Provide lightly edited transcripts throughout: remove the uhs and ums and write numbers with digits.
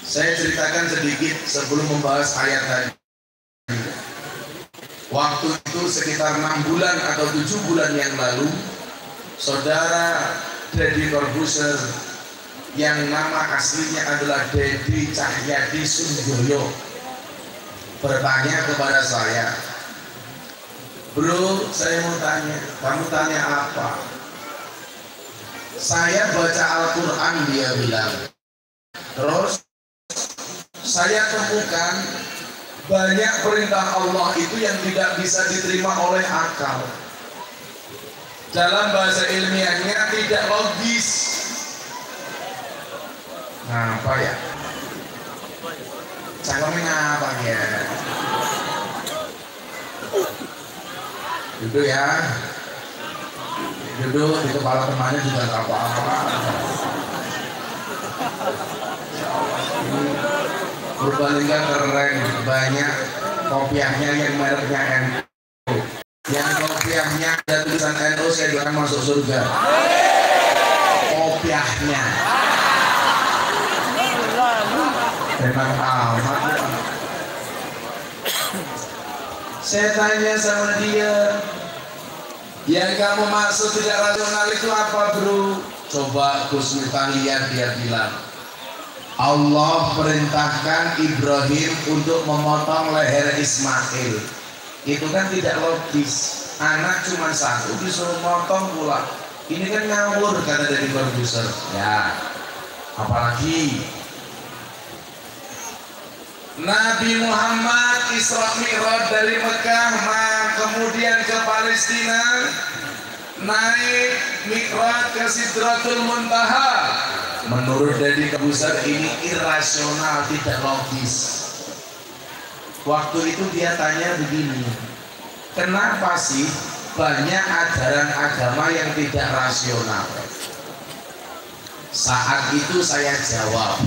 Saya ceritakan sedikit sebelum membahas ayat tadi. Waktu itu sekitar 6 bulan atau 7 bulan yang lalu, saudara Deddy Corbuzier yang nama aslinya adalah Deddy Cahyadi Sunjoyo bertanya kepada saya, "Bro, saya mau tanya, kamu tanya apa?" Saya baca Al-Quran, dia bilang. Terus saya temukan banyak perintah Allah itu yang tidak bisa diterima oleh akal. Dalam bahasa ilmiahnya tidak logis. Nah, apa ya? Cangkemnya apa ya? Duduk ya. Duduk di kepala temannya juga nggak apa-apa. Purbalingga keren, banyak kopiahnya yang mereknya NU. Yang kopiahnya ada tulisan NU, saya doakan masuk surga. Kopiahnya. Memang amat. Saya tanya sama dia, yang kamu maksud tidak rasional itu apa, bro? Coba Gus Miftah lihat, dia bilang, Allah perintahkan Ibrahim untuk memotong leher Ismail. Itu kan tidak logis. Anak cuma satu disuruh motong pula. Ini kan ngawur, kata Deddy Corbuzier. Ya, apalagi Nabi Muhammad Isra Mi'raj dari Mekah kemudian ke Palestina, naik Mi'raj ke Sidratul Muntaha. Menurut Deddy Corbuzier ini irasional, tidak logis. Waktu itu dia tanya begini, kenapa sih banyak ajaran agama yang tidak rasional? Saat itu saya jawab.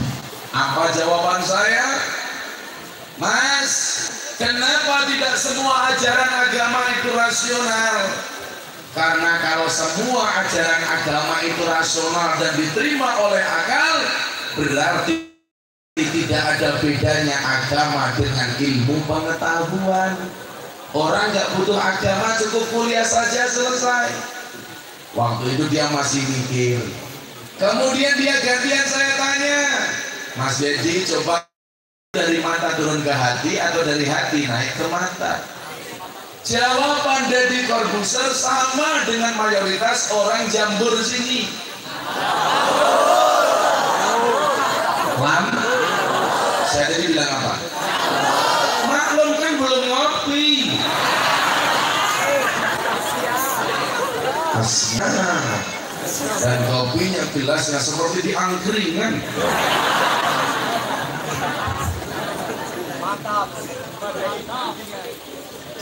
Apa jawaban saya? Mas, kenapa tidak semua ajaran agama itu rasional? Karena kalau semua ajaran agama itu rasional dan diterima oleh akal, berarti tidak ada bedanya agama dengan ilmu pengetahuan. Orang nggak butuh agama, cukup kuliah saja selesai. Waktu itu dia masih mikir. Kemudian dia gantian saya tanya, Mas Deddy, coba dari mata turun ke hati atau dari hati naik ke mata? Jawaban Deddy Corbuzier sama dengan mayoritas orang Jambur sini. Saya tadi bilang apa? Maklum kan belum ngopi. Kasihan. Dan kopinya gelasnya seperti di angkringan.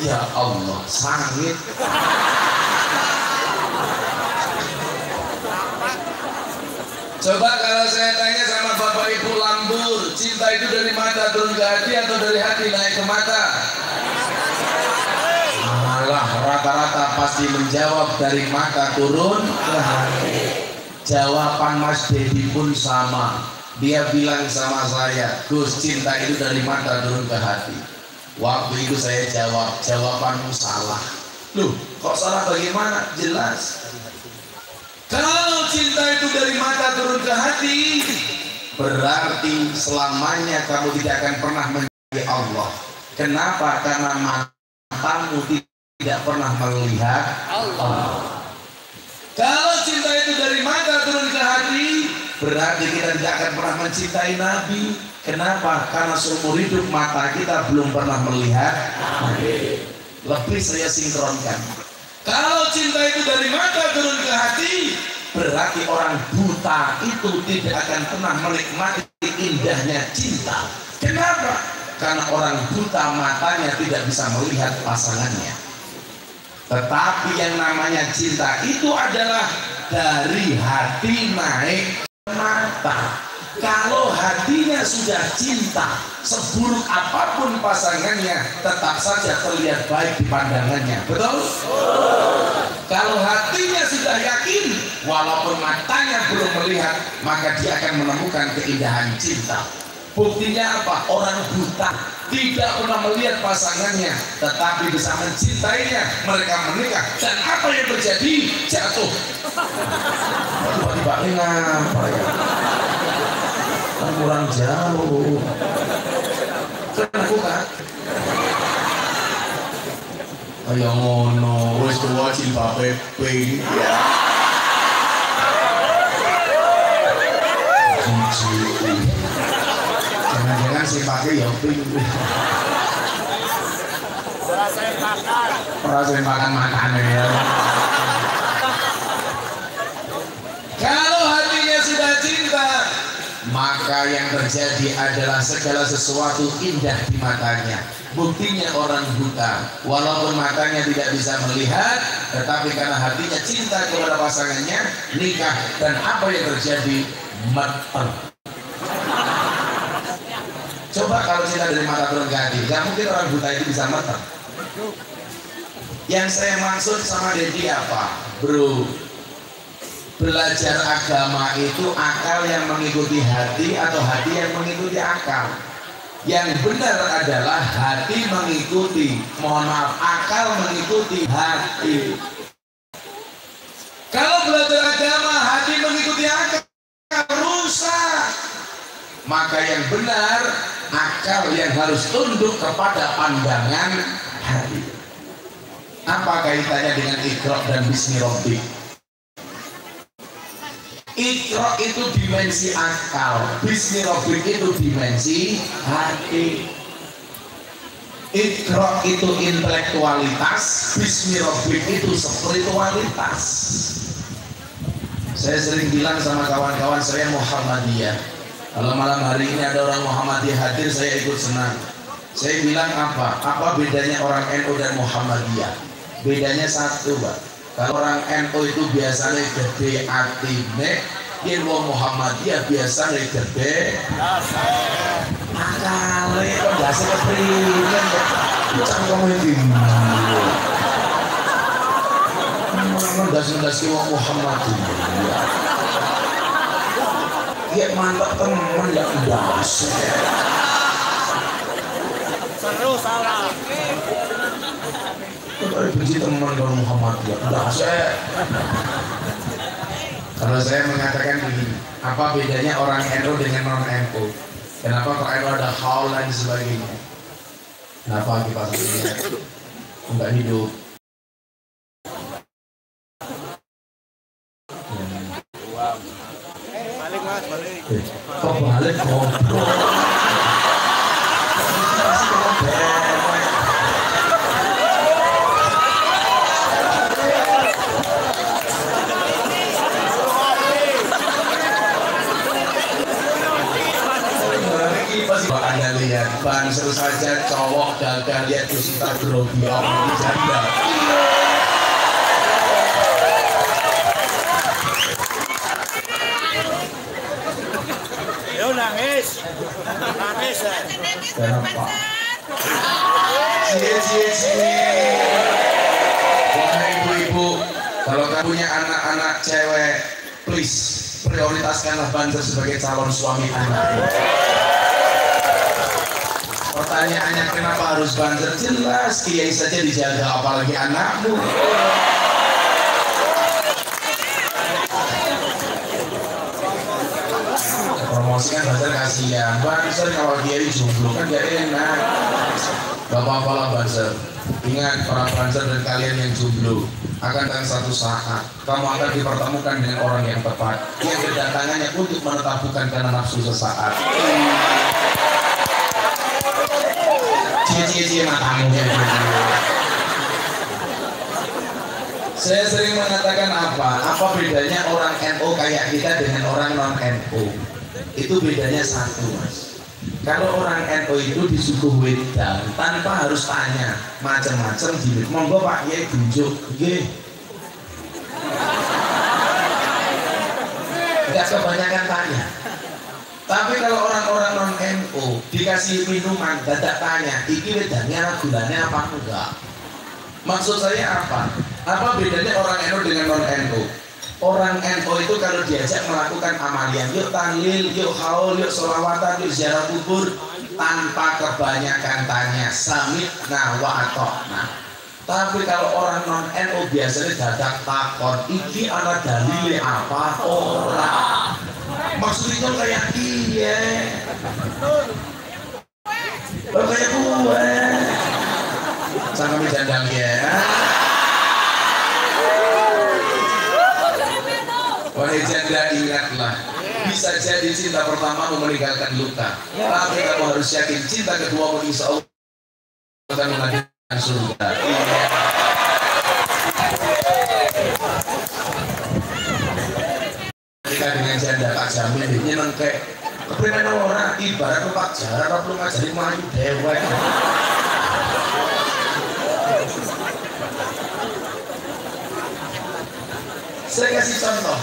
Ya Allah, sangit. Coba kalau saya tanya sama Bapak Ibu Lambur, cinta itu dari mata turun ke hati atau dari hati naik ke mata? Malah rata-rata pasti menjawab dari mata turun ke hati. Jawaban Mas Deddy pun sama. Dia bilang sama saya, Gus, cinta itu dari mata turun ke hati. Waktu itu saya jawab, jawabanmu salah. Loh, kok salah bagaimana? Jelas. Kalau cinta itu dari mata turun ke hati, berarti selamanya kamu tidak akan pernah menjadi Allah. Kenapa? Karena matamu tidak pernah melihat Allah. Kalau cinta itu dari mata turun ke hati, berarti kita tidak akan pernah mencintai Nabi. Kenapa? Karena seumur hidup mata kita belum pernah melihat Nabi. Lebih saya sinkronkan. Kalau cinta itu dari mata turun ke hati, berarti orang buta itu tidak akan pernah menikmati indahnya cinta. Kenapa? Karena orang buta matanya tidak bisa melihat pasangannya. Tetapi yang namanya cinta itu adalah dari hati naik ke mata. Kalau hatinya sudah cinta, seburuk apapun pasangannya, tetap saja terlihat baik di pandangannya. Betul? Kalau hatinya sudah yakin, walaupun matanya belum melihat, maka dia akan menemukan keindahan cinta. Buktinya apa? Orang buta tidak pernah melihat pasangannya, tetapi bisa mencintainya. Mereka menikah, dan apa yang terjadi? Jatuh. Tiba-tiba ini ngapa ya? Kan kurang jauh. Kan aku kan? Ayo ngono, wis tuwa jilbabe pink. Jangan-jangan si pakai ya pink. Rasain makan ya. Kalau hatinya sudah cinta, maka yang terjadi adalah segala sesuatu indah di matanya. Buktinya orang buta, walaupun matanya tidak bisa melihat, tetapi karena hatinya cinta kepada pasangannya, nikah, dan apa yang terjadi? Meter. Coba kalau cinta dari mata turun ke hati, gak mungkin orang buta itu bisa meter. Yang saya maksud sama Dedi apa? Bro, belajar agama itu akal yang mengikuti hati atau hati yang mengikuti akal? Yang benar adalah hati mengikuti, mohon maaf, akal mengikuti hati. Kalau belajar agama hati mengikuti akal, rusak. Maka yang benar, akal yang harus tunduk kepada pandangan hati. Apa kaitannya dengan Iqra dan Bismi Rabbik? Iqra itu dimensi akal, Bismi Rabbik itu dimensi hati. Iqra itu intelektualitas, Bismi Rabbik itu spiritualitas. Saya sering bilang sama kawan-kawan saya Muhammadiyah, kalau malam hari ini ada orang Muhammadiyah hadir, saya ikut senang. Saya bilang apa? Apa bedanya orang NU dan Muhammadiyah? Bedanya satu, Pak. Kalau orang NU itu biasanya gede atine, yang Muhammadiyah biasanya gede akale. Kok biasa kepriyen kok cangkeme tinggi. Mendas-mendas ki wong Muhammadiyah. Ya mantap temen ya ndas. Seru salah. Kalau benci teman kalau Muhammadiyah, udah saya. Kalau saya mengatakan begini, apa bedanya orang NU dengan non NU? Kenapa kok NU ada haul dan sebagainya? Kenapa kipas ini enggak hidup? Balik mas, balik. Kok balik goblok? Anda lihat, banser saja cowok gagal lihat Kusita grogi orang janda. Yo nangis, nangis ya. Kenapa? Cie. Wahai ibu-ibu, kalau kamu punya anak-anak cewek, please prioritaskanlah banser sebagai calon suami anak. Pertanyaannya kenapa harus banser? Jelas kiai saja dijaga, apalagi anakmu. Promosikan banser kasihan. Banser kalau kiai jomblo kan gak enak. Gak apa-apa lah banser. Ingat para banser dan kalian yang jomblo, akan datang satu saat kamu akan dipertemukan dengan orang yang tepat, yang kedatangannya untuk menetap bukan karena nafsu sesaat. Cie matamu ya. Saya sering mengatakan apa bedanya orang NU kayak kita dengan orang non NU? Itu bedanya satu, Mas. Kalau orang NU itu disuguh wedang tanpa harus tanya macam-macam di monggo Pak Kiai tunjuk nggih. Enggak kebanyakan tanya. Tapi kalau orang-orang non NU dikasih minuman, dadak tanya, iki wedangnya gulanya apa enggak? Maksud saya apa? Apa bedanya orang NU dengan non NU? Orang NU itu kalau diajak melakukan amalia, yuk tahlil, yuk haul, yuk sholawatan, yuk ziarah kubur, tanpa kebanyakan tanya, sami'na wa ata'na. Tapi kalau orang non NU biasanya dadak takon, iki ana dalile apa ora? Maksudnya kayak iya, kayak gue, sama jandang ya. Wahai janda, ingatlah, bisa jadi cinta pertama meninggalkan luka, tapi kamu harus yakin cinta kedua insya Allah akan menghadirkan surga. Kita dengan janda tak jamin ini nengke kepengen orang ibarat Pak Jarah belum ngajari maju dewa. Saya kasih contoh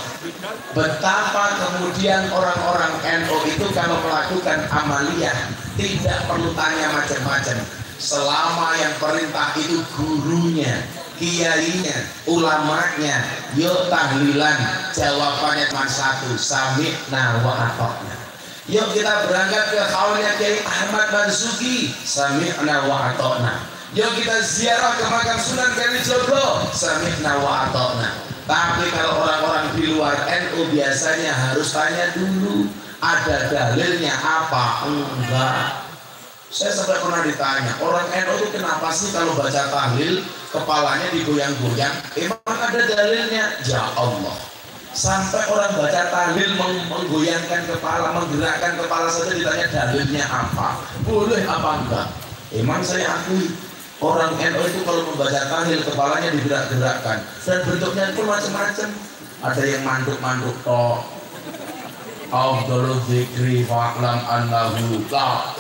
betapa kemudian orang-orang NU itu kalau melakukan amaliyah tidak perlu tanya macam-macam, selama yang perintah itu gurunya, kiainya, ulamanya, yuk tahlilan, jawabannya cuma satu, sami'na wa ata'na. Yuk kita berangkat ke haulnya Kiai Ahmad Marzuki, sami'na wa ata'na. Yuk kita ziarah ke makam Sunan Kalijogo, sami'na wa ata'na. Tapi kalau orang-orang di luar NU biasanya harus tanya dulu, ada dalilnya apa? Enggak. Saya sampai pernah ditanya, orang NU itu kenapa sih kalau baca tahlil kepalanya digoyang-goyang? Emang ada dalilnya? Ya Allah. Sampai orang baca tahlil menggoyangkan kepala, menggerakkan kepala saja ditanya dalilnya apa? Boleh apa enggak? Emang saya akui orang NU itu kalau membaca tahlil kepalanya digerak-gerakkan dan bentuknya itu macam-macam. Ada yang manduk-manduk tok. Afdhalul dzikri fa'lam annahu la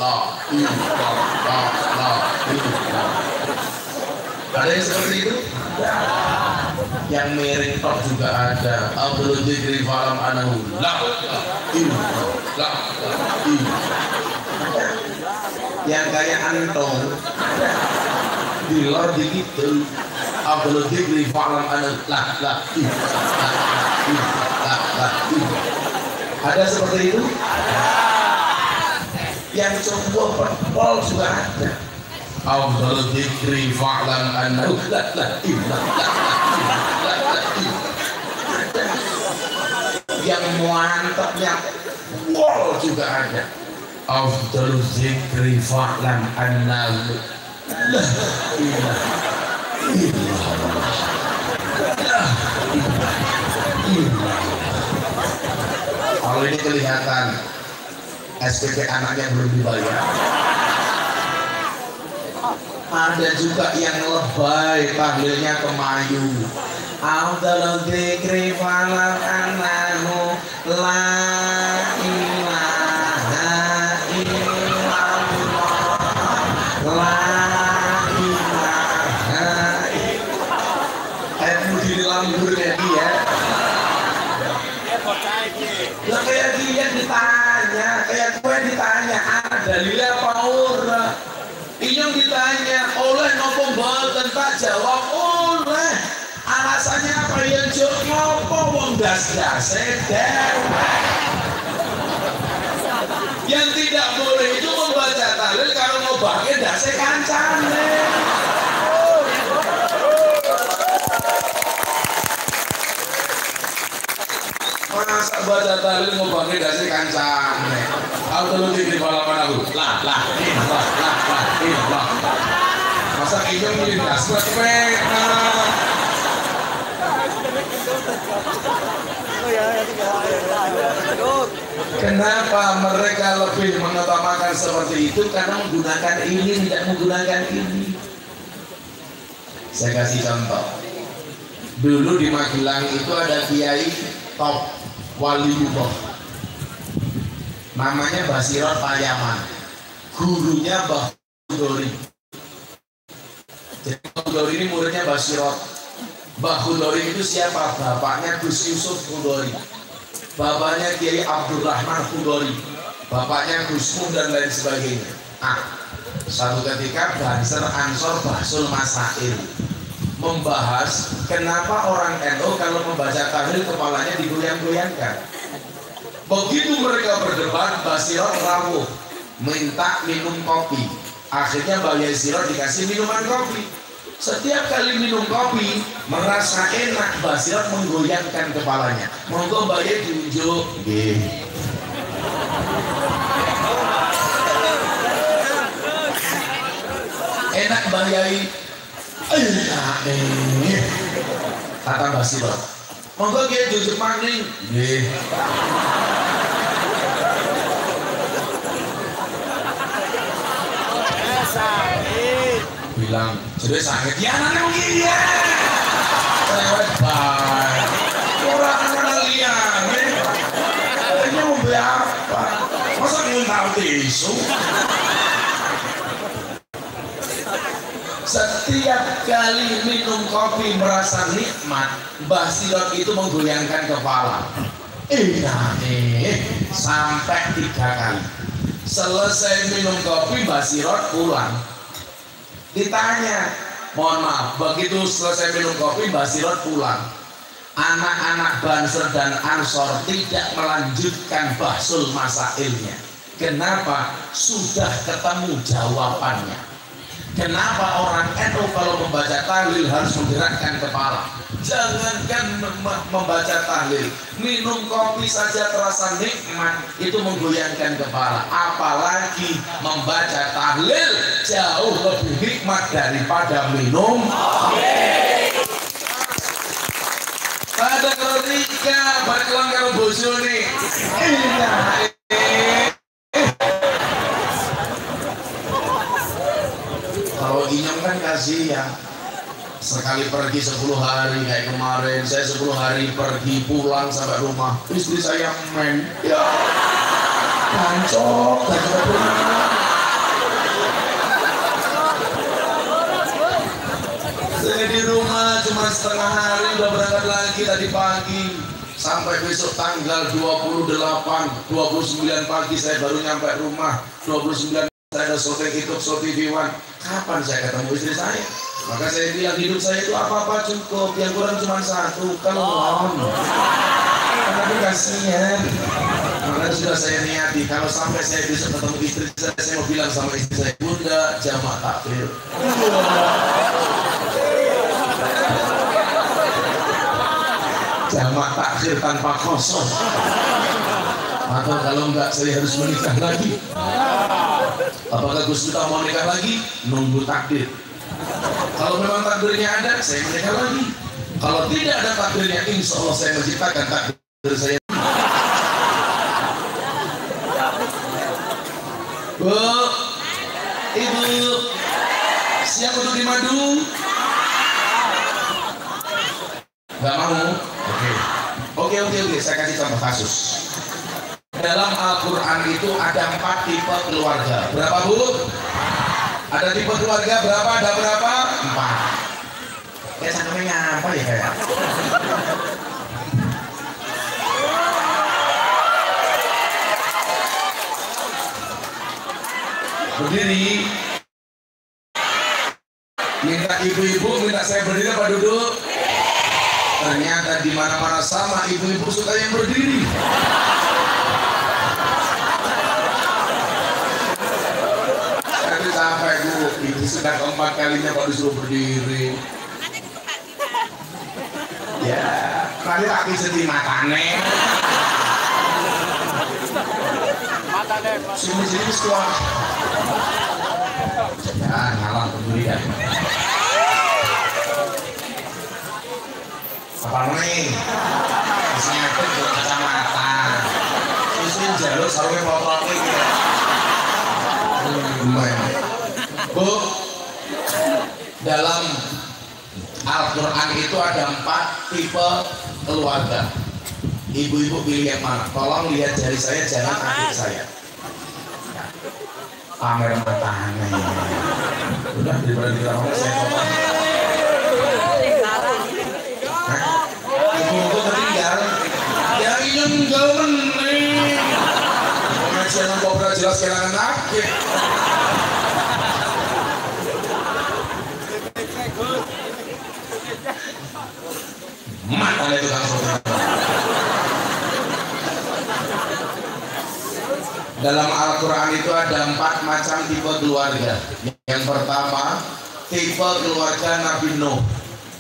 illallah. Ada yang seperti itu? Yang miring tok juga ada. Afdhalul dzikri fa'lam annahu la illallah. Yang kayak antong di lor dikit tuh Abdul Dzikri fa'lam la. Ada seperti itu? Yang coba perpol juga ada. Abdul Dzikri fa'lam annahu la. Yang mantapnya pol juga ada. Afdhalul dzikri fa'lam annahu la ilaha illallah. Kalau ini kelihatan SPP anaknya belum dibayar. Ada juga yang lebay tahlilnya kemayu. Afdhalul dzikri fa'lam annahu la ilaha ya kayak dia ditanya, kayak gue ditanya, ada dalilnya apa ora? Inyong ditanya, oleh nopo mboten, tak jawab oleh. Alasannya apa ya jok ngopo wong das-dase dewe. Yang tidak boleh itu membaca tahlil kalau mau bangke dase kancane. Masa baca tahlil mau bangke dase kancane. Abdul Dzikri fa'lam annahu la. Masa itu melindas sepeda. Kenapa mereka lebih mengutamakan seperti itu? Karena menggunakan ini, tidak menggunakan ini. Saya kasih contoh. Dulu di Magelang itu ada kiai top waliullah, namanya Basirot Payaman, gurunya Mbah Khudori. Jadi Mbah Khudori ini muridnya Basirot. Mbah Khudori itu siapa? Bapaknya Gus Yusuf Khudori, bapaknya Kiai Abdurrahman Khudori, bapaknya Gus Mun dan lain sebagainya. Satu ketika Banser Ansor Bahsul Masail membahas kenapa orang NU kalau membaca tahlil kepalanya digoyang-goyangkan. Begitu mereka berdebat, Basirot rawuh minta minum kopi. Akhirnya Mbak Yasirot dikasih minuman kopi. Setiap kali minum kopi merasa enak, Basirot menggoyangkan kepalanya. Monggo Mbak Yasirot diunjuk. Enak Mbak Yai. Kata Basirot, monggo dia jujur maning. Sakit. Bilang, jadi sakit. Ya nanti mungkin ya. Lewat baik. Orang anak liang. Ini mau beli apa? Masa ngundang tisu? Setiap kali minum kopi merasa nikmat, Mbah Sirot itu menggoyangkan kepala. Sampai 3 kali. Selesai minum kopi, Mbah Sirot pulang. Ditanya, mohon maaf, begitu selesai minum kopi, Mbah Sirot pulang. Anak-anak Banser dan Ansor tidak melanjutkan bahsul masailnya. Kenapa? Sudah ketemu jawabannya. Kenapa orang NU kalau membaca tahlil harus menggerakkan kepala? Jangankan membaca tahlil, minum kopi saja terasa nikmat, itu menggoyangkan kepala. Apalagi membaca tahlil jauh lebih nikmat daripada minum kopi. Pada ketika berkelang karo bojone, kalau Inyong kan kasihan, sekali pergi 10 hari kayak kemarin, saya 10 hari pergi pulang sampai rumah, istri saya men, ya, kancok, saya di rumah cuma setengah hari udah berangkat lagi tadi pagi, sampai besok tanggal 28, 29 pagi saya baru nyampe rumah, 29 saya ada syuting YouTube Show TV One. Kapan saya ketemu istri saya? Maka saya bilang hidup saya itu apa-apa cukup, yang kurang cuma 1, kelon. Tapi kasihan. Maka sudah saya niati, kalau sampai saya bisa ketemu istri saya mau bilang sama istri saya, Bunda jamak takbir. Jamak takhir tanpa kosong. Atau kalau enggak saya harus menikah lagi. Apakah Gus Duta mau nikah lagi? Nunggu takdir. Kalau memang takdirnya ada, saya menikah lagi. Kalau tidak ada takdirnya, insya Allah saya menciptakan takdir saya. Bu, Ibu, siap untuk dimadu? Gak mau? Oke, saya kasih contoh kasus. Dalam Al-Quran itu ada 4 tipe keluarga. Berapa Bu? Ada tipe keluarga berapa? Ada berapa? 4. Ya namanya apa ya kayak? Berdiri. Minta ibu-ibu, minta saya berdiri apa duduk? Ternyata di mana-mana sama, ibu-ibu suka yang berdiri. Sampai Bu, itu sudah keempat kalinya kok disuruh berdiri. Ya, nanti kaki sedih matane. Sini sekolah. Ya, ngalah kemudian. Apa nih? Isinya itu kacamata. Susun jalur sarungnya motor gitu. Bu, dalam Al-Quran itu ada 4 tipe keluarga. Ibu-ibu pilih yang mana? Tolong lihat jari saya, jangan adik saya. Pamer matanya. Udah daripada dikira saya potong. Ibu-ibu ketinggal. Ya ini enggak meneng. Pengajian kobra jelas kehilangan akhir. matanya tukang sopir. Dalam Al-Quran itu ada 4 macam tipe keluarga. Yang pertama, tipe keluarga Nabi Nuh.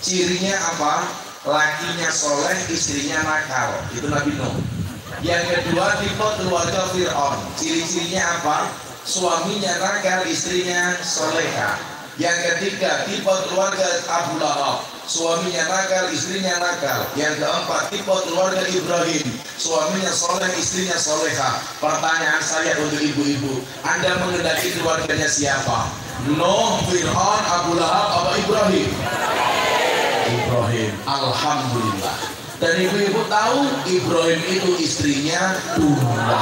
Cirinya apa? Lakinya soleh, istrinya nakal. Itu Nabi Nuh. Yang kedua, tipe keluarga Fir'aun. Ciri-cirinya apa? Suaminya nakal, istrinya soleha. Yang ketiga, tipe keluarga Abu Lahab. Suaminya nakal, istrinya nakal. Yang keempat, tipe keluarga Ibrahim. Suaminya soleh, istrinya soleha. Pertanyaan saya untuk ibu-ibu, Anda mengendaki keluarganya siapa? Nuh, Fir'aun, Abu Lahab, apa Ibrahim? Ibrahim. Alhamdulillah. Dan ibu-ibu tahu Ibrahim itu istrinya dua.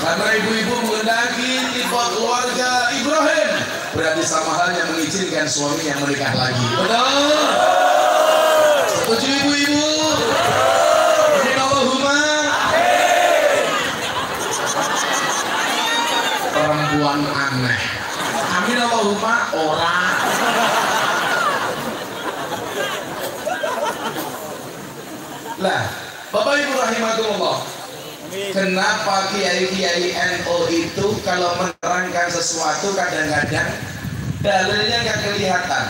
Karena ibu-ibu mengendaki tipe keluarga Ibrahim, berarti sama halnya mengizinkan suami yang menikah lagi. Betul? Setuju ibu-ibu? Amin Allahumma. Perempuan aneh. Amin Allahumma. Orang. Lah, Bapak Ibu rahimakumullah. Kenapa kiai-kiai NU itu kalau menerangkan sesuatu kadang-kadang dalilnya nggak kelihatan?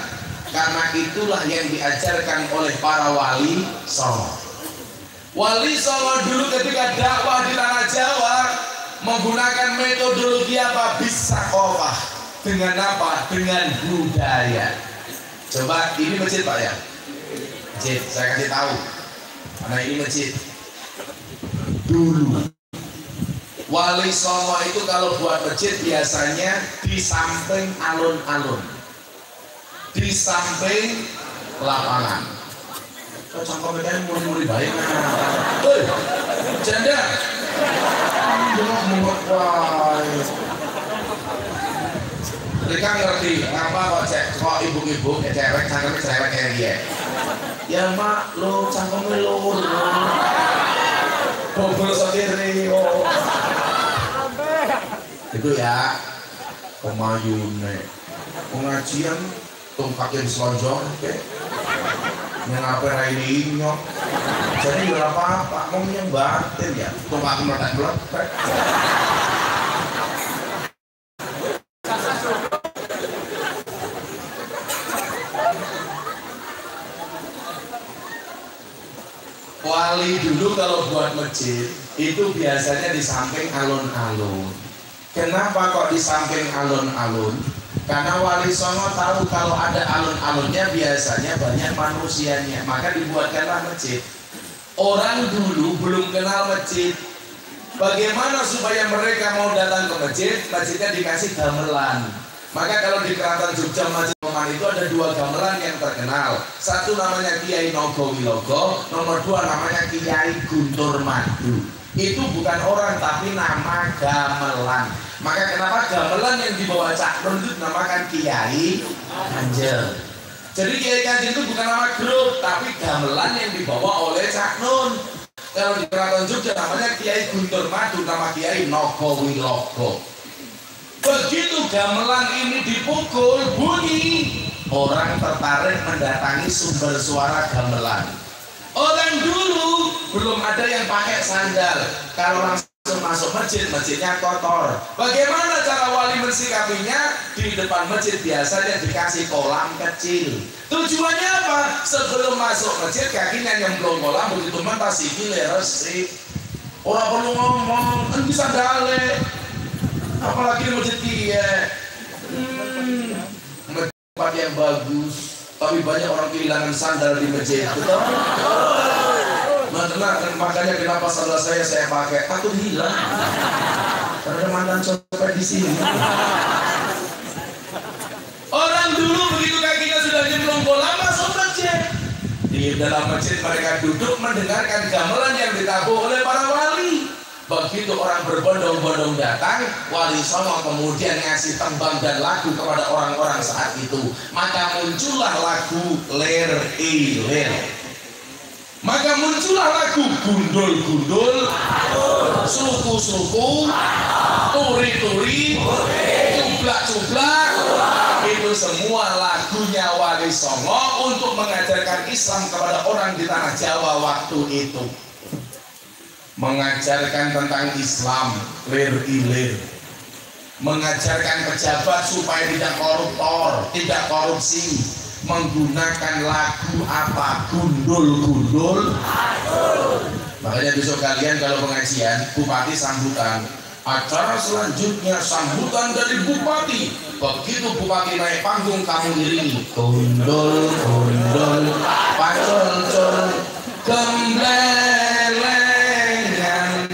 Karena itulah yang diajarkan oleh para wali songo. Wali songo dulu ketika dakwah di tanah Jawa menggunakan metodologi apa? Bisaqofah. Dengan apa? Dengan budaya. Coba ini masjid Pak ya. Masjid, saya kasih tahu. Karena ini masjid. Dulu wali songo itu kalau buat masjid biasanya di samping alun-alun, di samping lapangan. Kau cangkem kan muri-muri baik. Hei, janda. Jangan menguat. Mereka ngerti ngapa kok ibu-ibu cewek cangkemnya cewek kayak dia. Ya mak, lo cangkemnya lur. Bobol sendiri itu ya pemayune pengajian tungkakin selonjong mengapa ini nyok jadi nggak apa-apa mau yang batin ya tungkak meletak-meletak. Wali dulu kalau buat masjid itu biasanya di samping alun-alun. Kenapa kok di samping alun-alun? Karena wali songo tahu kalau ada alun-alunnya biasanya banyak manusianya, maka dibuatkanlah masjid. Orang dulu belum kenal masjid. Bagaimana supaya mereka mau datang ke masjid? Masjidnya dikasih gamelan. Maka kalau di Keraton Jogja Masjid Peman itu ada 2 gamelan yang terkenal. Satu namanya Kiai Nogowilogo, nomor 2 namanya Kiai Guntur Madu. Itu bukan orang tapi nama gamelan. Maka kenapa gamelan yang dibawa Cak Nun itu dinamakan Kiai Kanjeng. Jadi Kiai Kanjeng itu bukan nama grup tapi gamelan yang dibawa oleh Cak Nun. Kalau di Keraton Jogja namanya Kiai Guntur Madu, nama Kiai Nogowilogo. Begitu gamelan ini dipukul bunyi, orang tertarik mendatangi sumber suara gamelan. Orang dulu belum ada yang pakai sandal. Kalau langsung masuk masjid, masjidnya kotor. Bagaimana cara wali mensikapinya? Di depan masjid biasanya dikasih kolam kecil. Tujuannya apa? Sebelum masuk masjid kakinya nyemplung kolam, begitu mentah sikile resik. Orang perlu ngomong, kan bisa dale. Apalagi di masjid dia tempat yang bagus, tapi banyak orang kehilangan sandal di masjid. Betul? Makanya kenapa sandal saya pakai takut hilang. Karena ada mantan copet di sini. Orang dulu begitu kakinya sudah nyemplung kolam masuk masjid. Di dalam masjid mereka duduk mendengarkan gamelan yang ditabuh oleh para wali. Begitu orang berbondong-bondong datang, wali songo kemudian ngasih tembang dan lagu kepada orang-orang saat itu. Maka muncullah lagu Ler Ler. Maka muncullah lagu Gundul-gundul, Suku-suku, Turi-turi, Cublak-cublak. Itu itu semua lagunya Wali Songo untuk mengajarkan Islam kepada orang di tanah Jawa waktu itu. Mengajarkan tentang Islam, lir-ilir. Mengajarkan pejabat supaya tidak koruptor, tidak korupsi. Menggunakan lagu apa? Gundul-gundul. Makanya besok kalian kalau pengajian, bupati sambutan. Acara selanjutnya sambutan dari bupati. Begitu bupati naik panggung, kamu iringi. Gundul, gundul, pacul-cul, gemblelengan,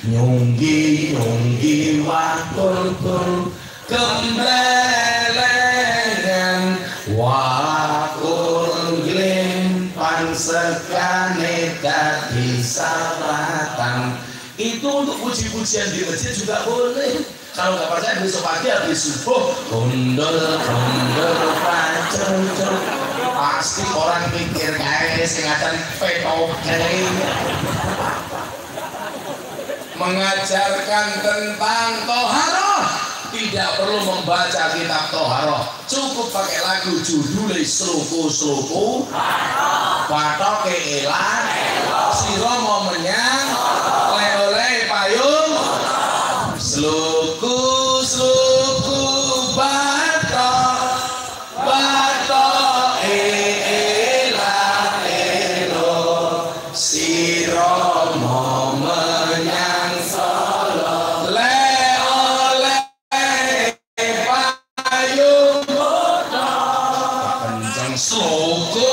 nyunggi, nyunggi, wakul-kul, gemblelengan, wakul glimpan sekane dadi saratan. Itu untuk puji-pujian di masjid juga boleh. Kalau nggak percaya besok pagi habis subuh gundul gundul pacul-cul, pasti orang mikir kayak singatan petoke. Mengajarkan tentang toharoh, tidak perlu membaca kitab toharoh, cukup pakai lagu judulnya sluku-sluku patoke elang siro mau menyang oleh payung sluku-sluku batok batok elang elo siro mau menyang Solo le oleh payung kenceng sluku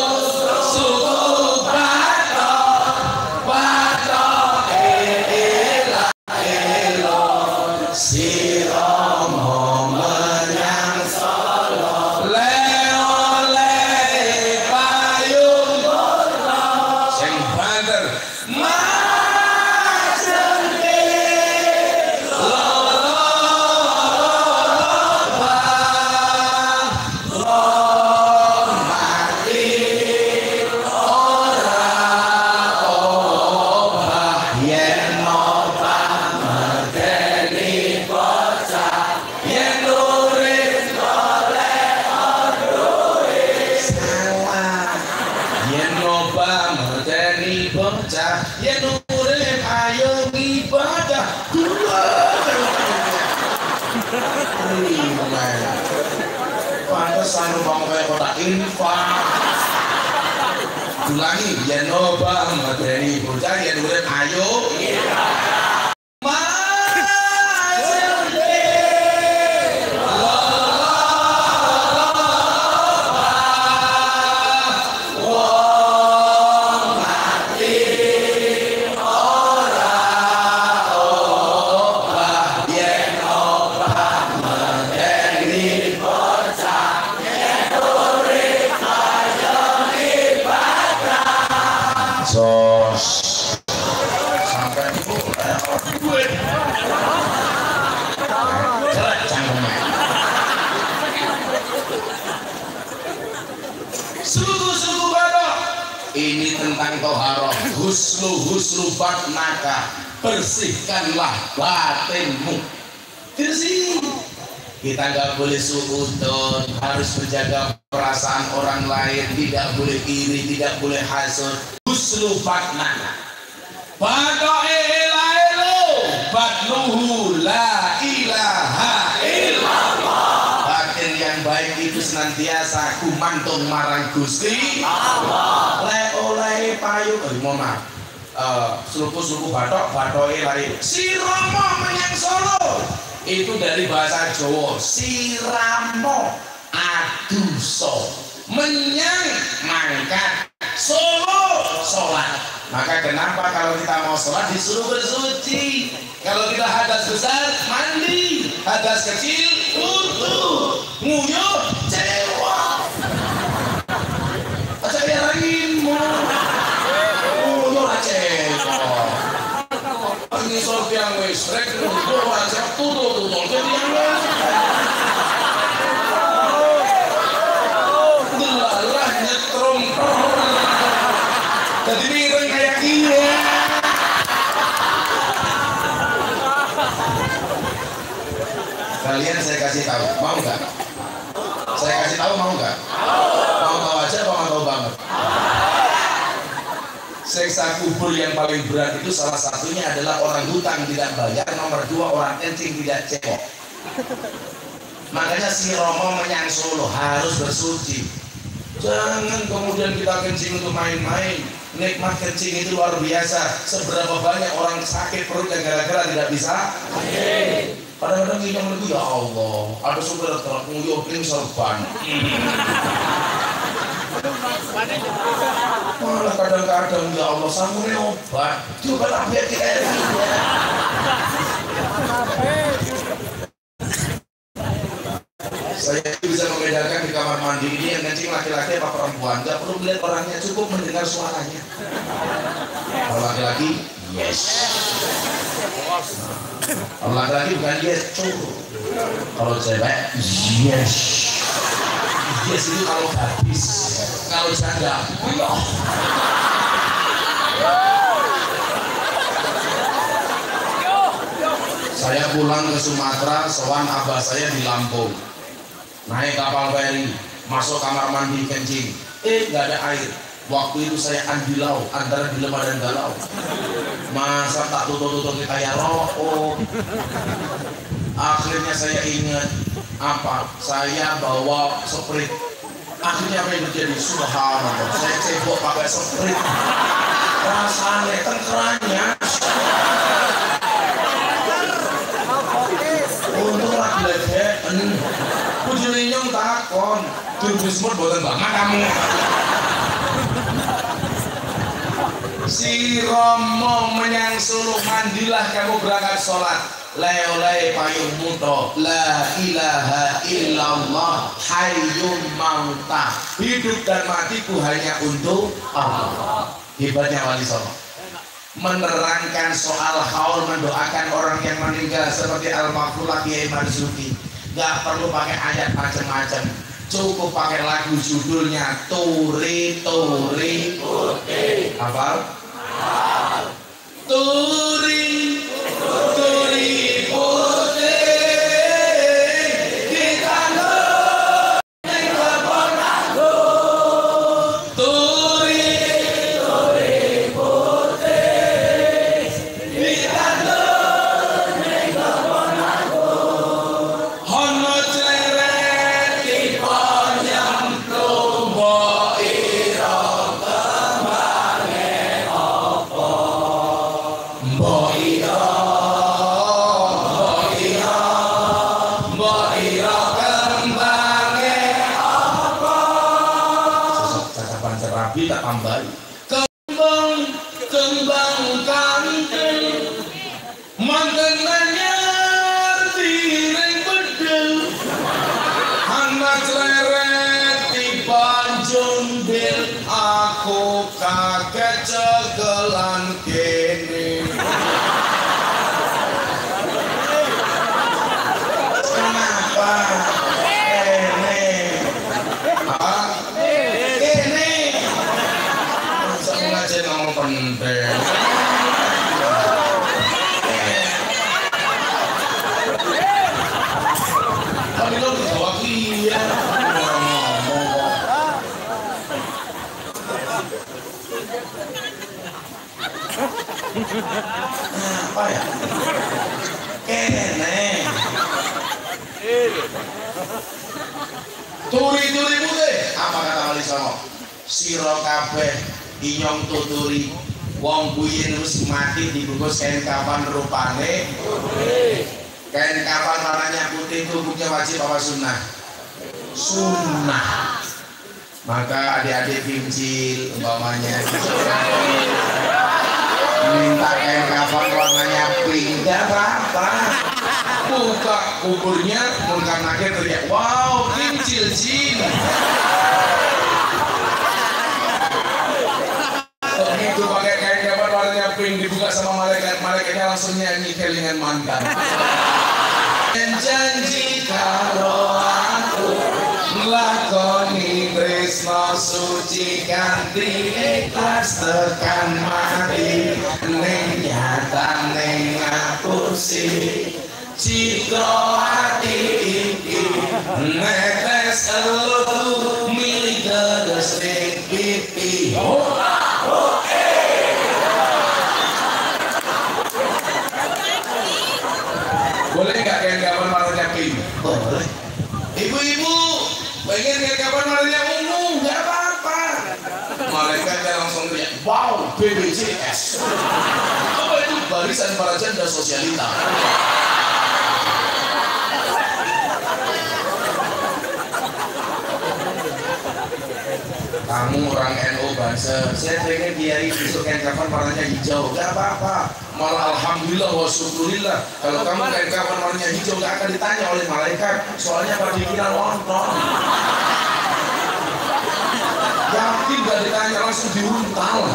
pantesan bang kayak kotak infak. Ulangi, ya noba materi bocah ya urip ayo. Ini tentang toharoh, husnu batnaka, bersihkanlah batinmu. Bersih. Kita nggak boleh suudon, harus menjaga perasaan orang lain, tidak boleh iri, tidak boleh hasud. Husnu batnaka. Badoe ilailu, batnuhu la ilaha illallah. Batin yang baik itu senantiasa kumantung marang Gusti Allah. Oleh payung, mohon maaf, sluku-sluku batoke lari siramo menyang Solo. Itu dari bahasa Jawa, siramo aduso menyang mangkat Solo sholat. Maka kenapa kalau kita mau sholat disuruh bersuci? Kalau kita hadas besar mandi, hadas kecil wudu, nguyuh cewek. Aja yarainmu. Nguyuh cewek. Ini soal yang wis rek nguyuh aja tutul jadi yang wis. Delalah nyetrum. Jadi miring kayak gini. Kalian saya kasih tahu, mau nggak? Saya kasih tahu mau nggak? Mau tahu aja apa mau tahu banget? Siksa kubur yang paling berat itu salah satunya adalah orang hutang tidak bayar, nomor 2 orang kencing tidak cebok. Makanya si Romo menyang Solo harus bersuci. Jangan kemudian kita kencing untuk main-main. Nikmat kencing itu luar biasa. Seberapa banyak orang sakit perutnya gara-gara tidak bisa. Kadang-kadang minum itu ya Allah, ada supir truk nguyuting serban. Malah kadang-kadang ya Allah sanggup obat. Coba tapi ya kita Saya bisa membedakan di kamar mandi ini yang kencing laki-laki apa perempuan. Gak perlu melihat orangnya, cukup mendengar suaranya. Kalau laki-laki, yes. Kalau laki-laki bukan yes, kalau cewek, yes. Yes itu kalau gadis, kalau janda, Saya pulang ke Sumatera, sowan abah saya di Lampung. Naik kapal feri, masuk kamar mandi kencing, nggak ada air. Waktu itu saya andilau antara dilema dan galau. Masa tak tutup-tutup kayak rokok. Akhirnya saya ingat apa? Saya bawa sprit. Akhirnya apa yang terjadi? Subhanallah. Saya cebok pakai sprit. Rasanya tengkerannya. Untung lagi ledekan. Kujuli nyong takon. Tujuh semut buatan banget kamu. Si Romo menyang Solo, mandilah kamu berangkat sholat. Leo-leo payung muto, la ilaha illallah hayyum mautah. Hidup dan matiku hanya untuk Allah. Hebatnya Wali Songo. Menerangkan soal haul, mendoakan orang yang meninggal seperti Al-Maqfulah Kiai Marzuki. Gak perlu pakai ayat macam-macam, cukup pakai lagu judulnya Turi Turi Putih. Hafal? Turi Turi Putih di tanah yang kebon aku. Turi Turi Putih di tanah yang kebon aku. Hono ceret di ponyam tumbok ira kembange apa. Mbok ira kembange apa. Sosok cacapan serabi tak tambahi. Kembang kanteng manten anyar tiring bedel. Anak leret di Banjung Bil, aku kaget cegelan kene. Kenapa? Kene. Apa? Kene. Masa ngajen ngomong penting. Kami lo dijawab iya. Orang ngomong kok. Apa ya? Kene. Turi-turi putih. Apa kata Wali Songo? Siro kabeh inyong tuturi. Wong buyin wis mati dibungkus kain kafan rupane putih. Kain kafan warnanya putih itu hukumnya wajib apa sunnah? Sunnah. Maka adik-adik pincil umpamanya minta kain kafan warnanya pink, gak apa-apa. Buka kuburnya, mungkin akhir teriak, wow, pincil jin. Begitu pakai kain kafan warnanya pink dibuka sama malaikat, malaikatnya langsung nyanyi kelingan mantan. Janji karo aku nglakoni tresno suci kanthi ikhlas tekan mati, ning nyatane ngapusi citra ati iki netes seluruh milik Gresik pipi. Boleh nggak kapan warnanya pink? Boleh. Ibu-ibu pengen kapan warnanya ungu? Nggak apa-apa. Malaikatnya langsung teriak, wow, BPJS. Apa itu? Barisan para janda sosialita. Kamu orang NU Banser, saya pengen kiai besok kapan warnanya hijau, nggak apa-apa. Malah alhamdulillah wa syukurillah, kalau kamu kapan warnanya hijau nggak akan ditanya oleh malaikat, soalnya pada dikira lontong. Yakin nggak ditanya, langsung diuntal.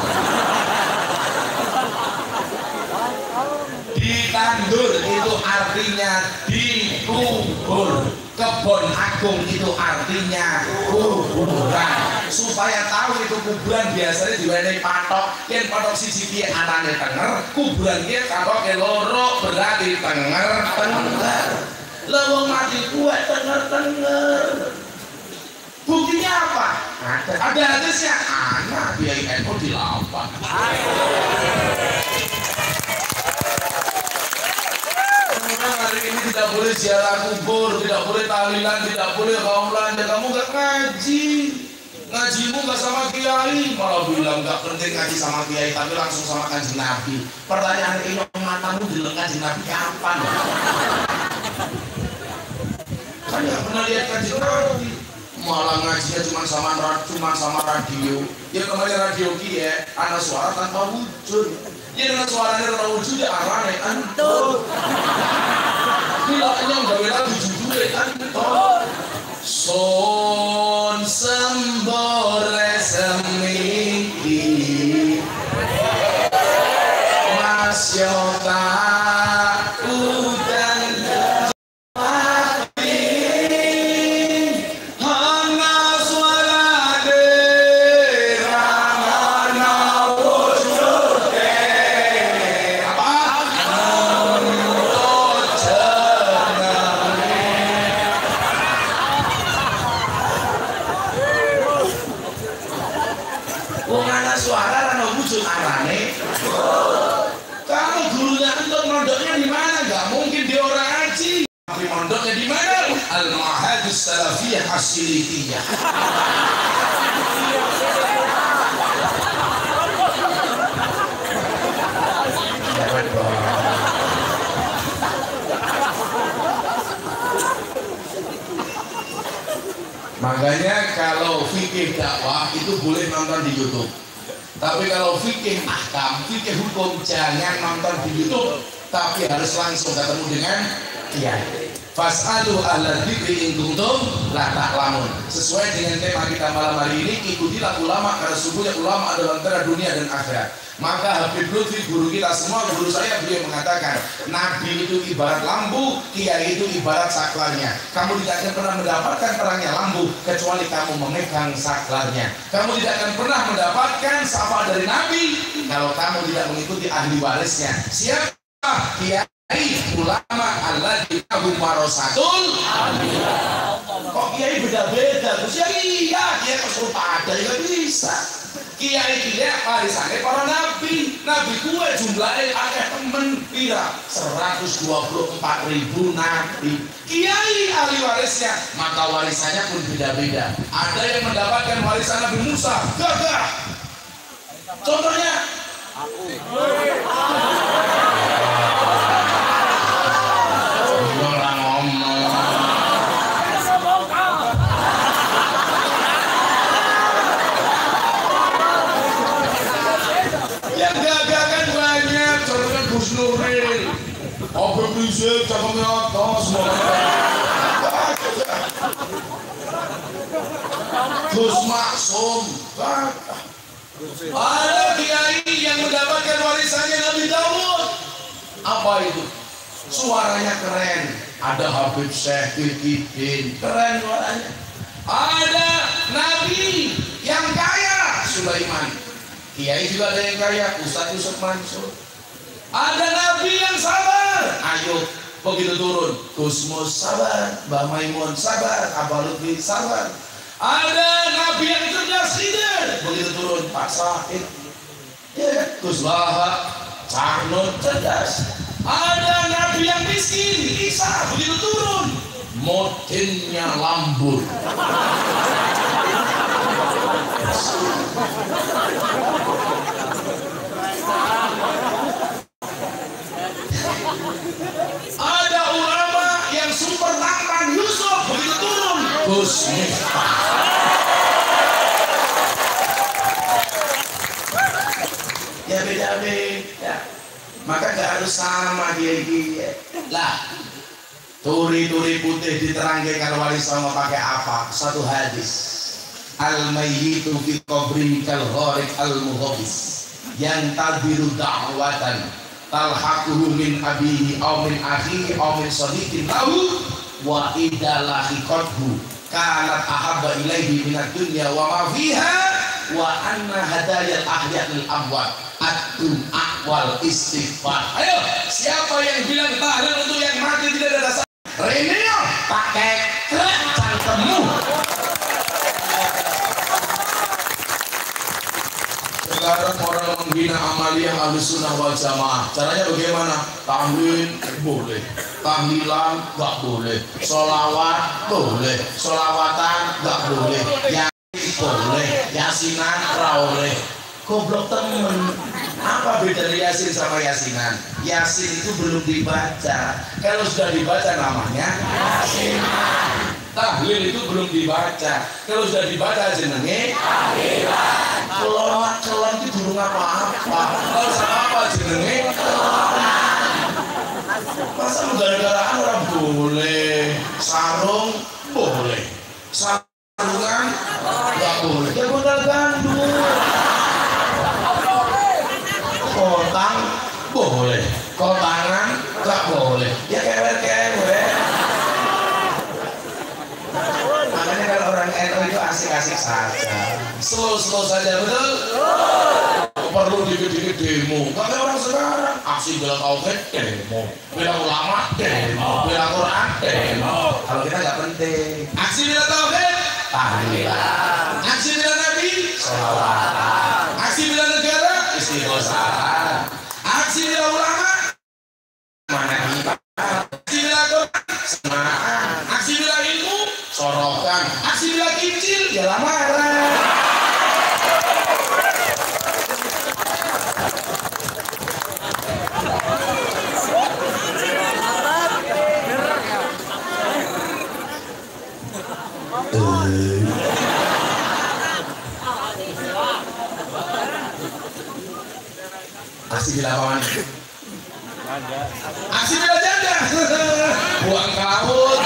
Ditandur itu artinya dikubur. Kebon agung itu artinya kuburan. Supaya tahu itu kuburan biasanya diwenehi patok. Yen patok siji ki anane tenger, kuburan ki patoke loro berarti tenger. Lah wong mati kuwe tenger. Buktinya apa? Ada hadisnya, anak biaya NU dilawan. Hari ini tidak boleh ziarah kubur, tidak boleh tahlilan, tidak boleh kaulan. Dan kamu nggak ngaji, ngajimu nggak sama kiai, malah bilang nggak penting ngaji sama kiai, tapi langsung sama kanjeng Nabi. Pertanyaan ini, matamu di kanjeng Nabi kapan? Kan nggak pernah lihat kanjeng Nabi, malah ngajinya cuma sama radio. Ya kemarin radio kiai, ada suara tanpa wujud. Ya dengan suaranya tanpa wujud ya arane antuk. Bilangnya gawe lagu judulnya antuk. Son sembore semiki Mas Yota udan mati hana suarane ramana wujudke suara rana wujud arane. Kalau gurunya untuk mondoknya di mana? Gak mungkin di orang ngaji. Tapi mondoknya di mana? Al-Ma'hadus Salafiyah As-Silifiyah. Makanya kalau fikih dakwah itu boleh nonton di YouTube. Tapi kalau fikih ahkam, fikih hukum jangan nonton di YouTube, tapi harus langsung ketemu dengan kiai. Fas'alu ahla dzikri in kuntum la ta'lamun. Sesuai dengan tema kita malam hari ini, ikutilah ulama karena sesungguhnya ulama adalah antara dunia dan akhirat. Maka Habib Lutfi guru kita semua, guru saya, beliau mengatakan Nabi itu ibarat lampu, kiai itu ibarat saklarnya. Kamu tidak akan pernah mendapatkan terangnya lampu kecuali kamu memegang saklarnya. Kamu tidak akan pernah mendapatkan syafaat dari Nabi kalau kamu tidak mengikuti ahli warisnya. Siapa? Kiai, ulama, alladzi lahum warasatul. Kok kiai beda-beda? Terus ya iya, kiai kesurupan ada ya bisa. Kiai warisannya para nabi. Nabi kuwe jumlahnya akeh temen pira 124.000 nabi. Kiai ahli warisnya, maka warisannya pun beda-beda. Ada yang mendapatkan warisan Nabi Musa gagah. Contohnya aku. Nuril, Habib Rizik, cakapnya atas, Gus Maksum. Ada kiai yang mendapatkan warisannya Nabi Daud. Apa itu? Suaranya keren. Ada Habib Syekh Bilkidin, keren suaranya. Ada Nabi yang kaya, Sulaiman. Kiai juga ada yang kaya, Ustaz Yusuf Mansur. Ada Nabi yang sabar, Ayub. Begitu turun, Gusmus sabar, Mbah Maimun sabar, Abah Lutfi sabar. Ada nabi yang cerdas Khidir. Begitu turun, Pak Said, ya, Gus Wahab, Cak Nur cerdas. Ada nabi yang miskin, Isa. Begitu turun, motinnya lambur. Ada ulama yang super tampan, Yusuf. Begitu turun, Gus Miftah. Ya beda-beda. Maka gak harus sama dia lah. Turi-turi putih diterangkan kalau wali sama pakai apa? Satu hadis. Al-mayyitu fi qabri kal gharik al-muhabis. Yang tadiru da'watan talhaquhu min abihi aw min akhihi aw min sadiqin tahu wa idalahi qadhu kanat ahabba ilaihi minad dunya wa ma fiha wa anna hadayal ahya'il amwat at-du'a istighfar. Ayo, siapa yang bilang tahlil untuk yang mati tidak ada dasar? Reneo pakai cangkemmu. Sekarang orang menghina amaliyah Ahlussunnah wal Jamaah. Caranya bagaimana? Tahlil boleh, tahlilan enggak boleh, sholawat boleh, sholawatan enggak boleh, yasin boleh, yasinan boleh. Goblok temen. Apa beda Yasin sama Yasinan? Yasin itu belum dibaca. Kalau sudah dibaca namanya Yasinan. Tahlil itu belum dibaca. Kalau sudah dibaca jenenge tahlilan. Kelola itu belum apa-apa. Kalau sama apa jenenge kelolaan. Masa gara-garaan orang boleh, sarung boleh, sarungan nggak boleh. Ya modal gandum. Kotang boleh, kotangan nggak boleh. Ya kewer-kewer. Makanya kalau orang NU itu asik-asik saja, slow-slow saja, betul? Perlu dikit-dikit demo. Nggak kayak orang sekarang. Aksi bela tauhid demo, bela ulama demo, bela Quran demo. Kalau kita nggak penting. Aksi bela tauhid tahlilan, aksi bela Nabi sholawatan, aksi bela negara istighosah, aksi bela ulama mana ibadah, aksi bela Quran semangat, aksi bela ilmu sorokan, aksi bela kincil ya lamaran. Aksi bila kawan, aksi bila janda, buang ke laut.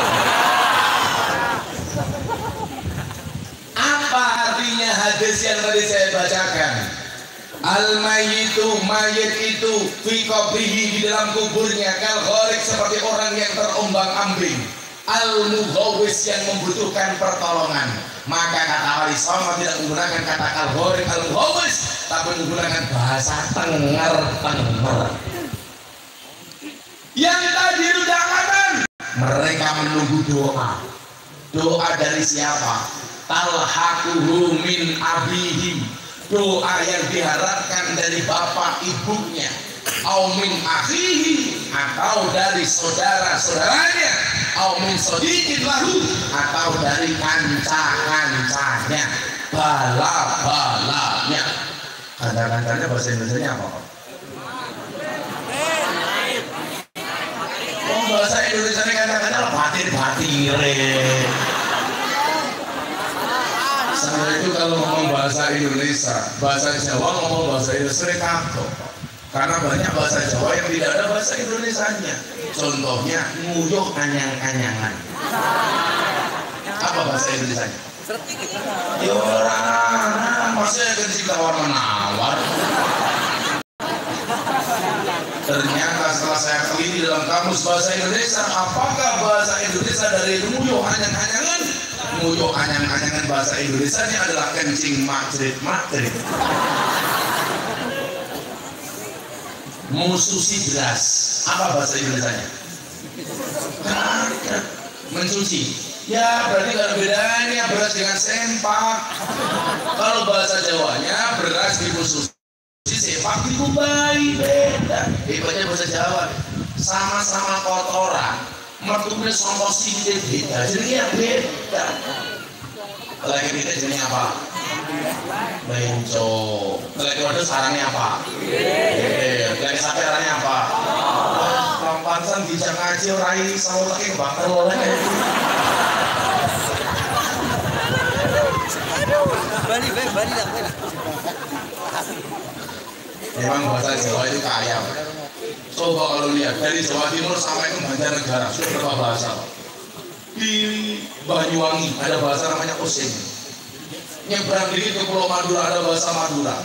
Apa artinya hadis yang tadi saya bacakan? Al-mayyitu, mayit itu fi qabrihi, di dalam kuburnya, kal gharik, seperti orang yang terombang-ambing, al-mughawis, yang membutuhkan pertolongan. Maka kata wali songo tidak menggunakan kata kal gharik al-mughawis, tapi menggunakan bahasa tenger-tenger. Yang tadi dudakatan, mereka menunggu doa. Doa dari siapa? Talhaquhu min abihim, doa yang diharapkan dari bapak ibunya, au min akhihi, atau dari saudara-saudaranya, au min sadiqin lahu, atau dari kanca-kancanya, bala-balanya. Kanca-kancanya bahasa Indonesia apa? Oh, bahasa Indonesia ini kanca-kancanya batin-batire. Saya itu kalau ngomong bahasa Indonesia, bahasa Jawa ngomong bahasa Indonesia sering kagok. Karena banyak bahasa Jawa yang tidak ada bahasa Indonesianya. Contohnya nguyuh anyang-anyangan. Apa bahasa Indonesianya? Ya orang, maksudnya kan si tawar menawar. Ternyata setelah saya teliti dalam kamus bahasa Indonesia, apakah bahasa Indonesia dari nguyuh anyang-anyangan? Nguyuh anyang-anyangan bahasa Indonesia ini adalah kencing matrit-matrit. Mususi beras, apa bahasa Indonesianya? Mencuci. Ya berarti nggak ada bedanya beras dengan sempak. Kalau bahasa Jawanya beras dikhususi, sempak dikubai, beda. Hebatnya bahasa Jawa. Sama-sama kotoran, mertunya songkok sini beda. Jadi ya beda. Lagi kita jenis apa? Lenco. Lagi waduh sarangnya apa? Lagi sapi arahnya apa? Pansan bijak ngaji orang ini sama lagi bakal oleh. Bali lah. Memang bahasa Jawa itu kaya. Coba kalau lihat dari Jawa Timur sampai ke Banjarnegara sudah berapa bahasa? Di Banyuwangi ada bahasa namanya Osing. Nyebrang dikit ke Pulau Madura ada bahasa Madura.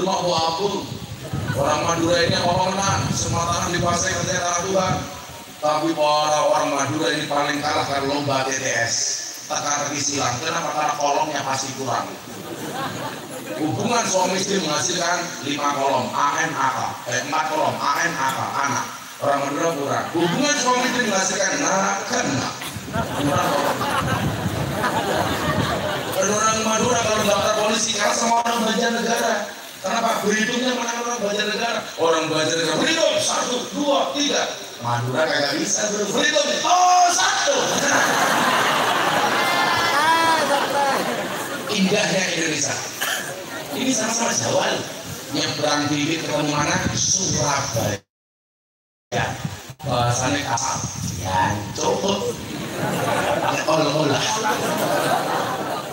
Rumah wapun. Orang Madura ini orang menang, semua tanah dikuasai katanya tanah Tuhan. Tapi para orang Madura ini paling kalah karena lomba TTS. Teka-teki silang, kenapa? Karena kolomnya pasti kurang. Hubungan suami istri menghasilkan 5 kolom, ANAK, 4 kolom, ANAK, anak. Orang Madura kurang. Hubungan suami istri menghasilkan nakan. Orang Madura kalau daftar polisi kalah sama orang Banjarnegara. Kenapa? Berhitungnya mana orang Banjarnegara? Orang Banjarnegara berhitung 1, 2, 3. Madura kagak bisa berhitung. Oh 1. Indahnya Indonesia. Ini sama-sama Jawa. Nyebrang dikit ketemu mana? Surabaya. Bahasanya kasar. Ya cukup. Olah.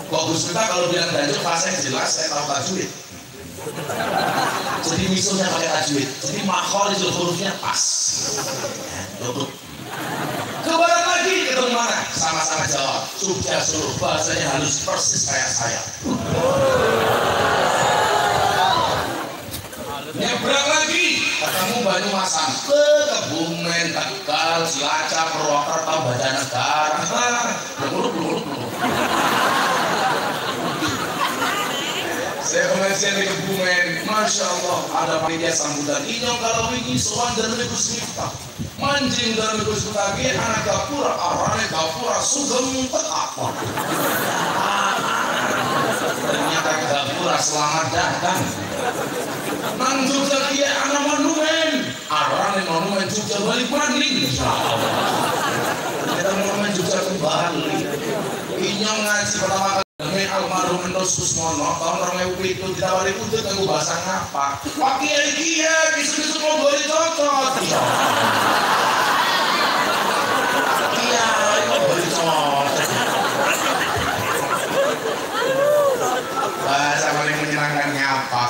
Kok Gus Miftah kalau bilang danjuk bahasanya jelas, saya tahu tajwid. Jadi misalnya pakai tajwid. Jadi makhorijul hurufnya pas. Ya, cukup. Ke barat lagi ketemu mana? Sama-sama Jawa. Jogja Solo bahasanya halus persis kayak saya. Nyebrang lagi ketemu Banyumasan, ke Kebumen, Tegal, Cilacap, Purwokerto, Banjarnegara. Belum. Saya pengajian di Kebumen, Masya Allah ada panitia sambutan. Inyong kalau ini soal dari Gus Miftah. Manjing dari Gus Miftah, anak Gapura, arane Gapura, sugeng tekak. Ternyata Gapura selamat datang. Nang Jogja dia anak monumen, arane monumen Jogja balik maning. Kita monumen Jogja kembali. Inyong ngaji pertama kali. Demi almarhum Endros Susmono tahun 2007 ditawari udut aku bahasa ngapa? Pak Kiai kisah-kisah mau boleh cocok. Iya, mau boleh cocok. Bahasa paling menyenangkan ngapa?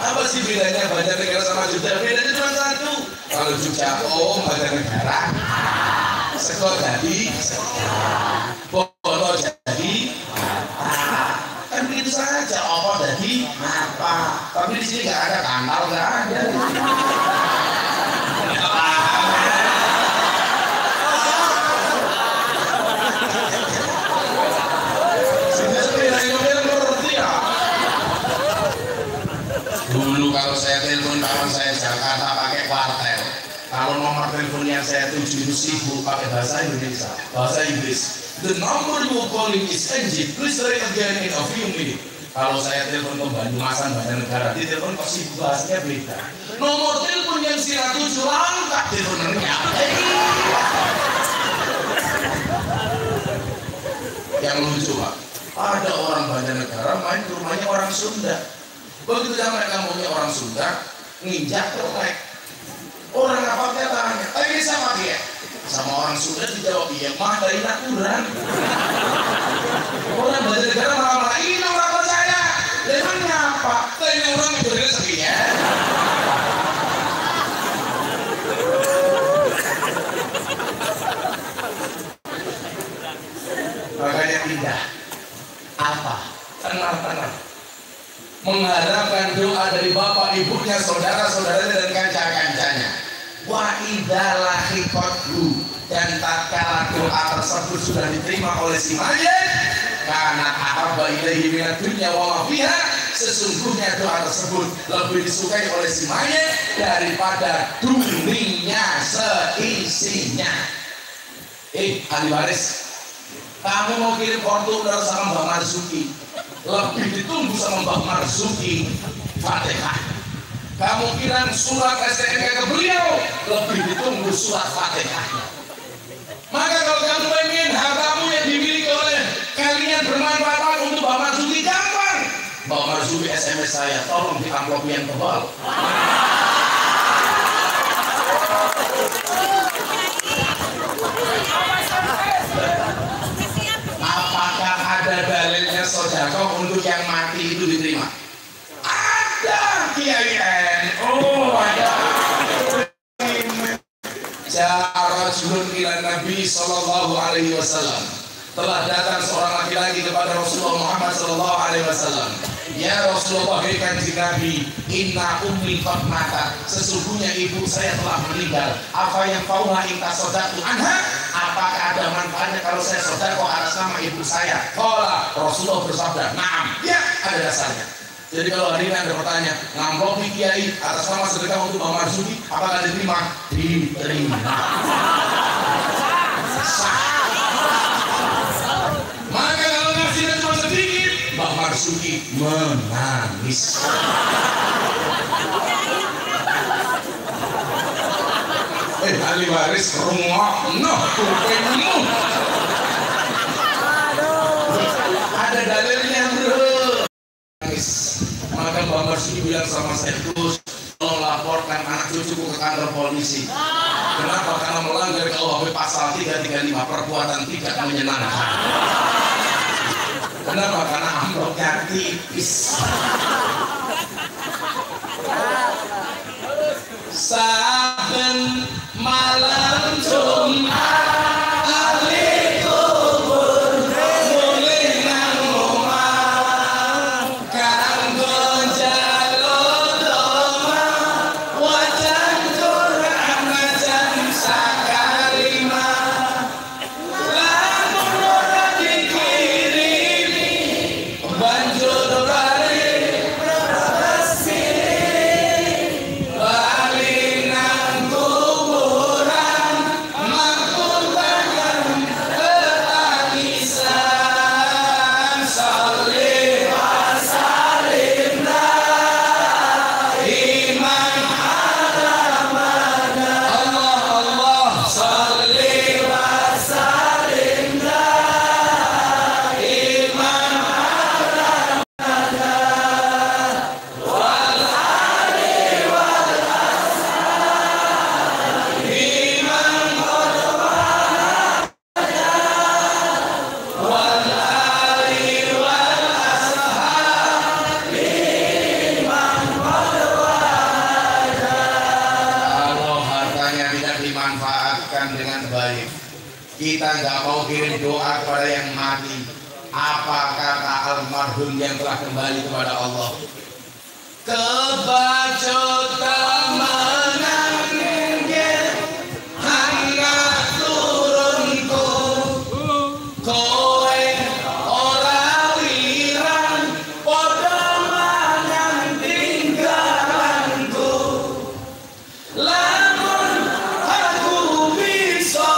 Apa sih bedanya Banjarnegara sama Jogja? Bedanya cuma satu. Kalau Jogja Banjarnegara. Sekor jadi, Bono jadi. Kan begitu saja, apa jadi apa? Tapi di sini nggak ada kanal, nggak ada. Dulu kalau saya telepon kawan saya Jakarta pakai wartel. Kalau nomor telepon yang saya tuju itu sibuk pakai bahasa Indonesia, bahasa Inggris. The number you calling is engine. Please try again in a few minutes. Kalau saya telepon ke Banyumasan, Banjarnegara, di telepon pasti bahasanya beda. Nomor telepon yang saya tuju langkah teleponnya. Yang lucu Pak, ada orang Banjarnegara main ke rumahnya orang Sunda. Begitu sampai kampungnya orang Sunda, nginjak kelek. Orang apa dia tanya, ini sama dia? Sama orang Sunda dijawab, iya mah dari nakuran. Orang Banjarnegara marah-marah, ini orang percaya. Lemangnya apa? Ini orang itu rezekinya. Makanya indah. Apa? Tenang. Mengharapkan doa dari bapak ibunya, saudara-saudaranya dan kanca-kancanya. Wa idza lahiqathu, dan tatkala doa tersebut sudah diterima oleh si mayit, karena ahabba ilaihi minad dunya wa ma fiha, sesungguhnya doa tersebut lebih disukai oleh si mayit daripada dunia seisinya. Ahli waris, kamu mau kirim fortuner sama Mbak Marzuki, lebih ditunggu sama Mbak Marzuki Fatihah. Kamu kirim surat STNK ke beliau, lebih ditunggu surat Fatihah. Maka kalau kamu ingin hartamu yang dimiliki oleh kalian bermanfaat untuk Mbak Marzuki, gampang. Mbak Marzuki SMS saya, tolong di amplop yang tebal. Apakah ada dalilnya sedekah untuk yang mati itu diterima? Ada, Kiai N. Oh, ada. Rajulun ila Nabi sallallahu alaihi wasallam. Telah datang seorang laki-laki kepada Rasulullah Muhammad sallallahu alaihi wasallam. Ya Rasulullah, hai kanjeng Nabi, inna ummi qad matat. Sesungguhnya ibu saya telah meninggal. Apa yang fauna in tasaddaqtu anha? Apakah ada manfaatnya kalau saya sedekah atas nama ibu saya? Qala, Rasulullah bersabda, "Na'am." Ya, ada dasarnya. Jadi kalau hari ini Anda bertanya, ngamplopi Kiai atas nama sedekah untuk Mbak Marzuki, apakah diterima? Diterima. Sah. Maka kalau ngasihnya cuma sedikit, Mbak Marzuki menangis. Ahli waris rungokno kupingmu. Ada dalilnya, bro. Maka Mbak Marzuki bilang sama saya, terus tolong laporkan anak cucuku ke kantor polisi. Kenapa? Karena melanggar KUHP pasal 335, perbuatan tidak menyenangkan. Kenapa? Karena amplopnya tipis. Saben malam Jumat kita nggak mau kirim doa kepada yang mati. Apa kata almarhum yang telah kembali kepada Allah? Kebacut temenan nggih hangat turunku, kowe ora wirang padha mangan tinggalanku. Lamun aku bisa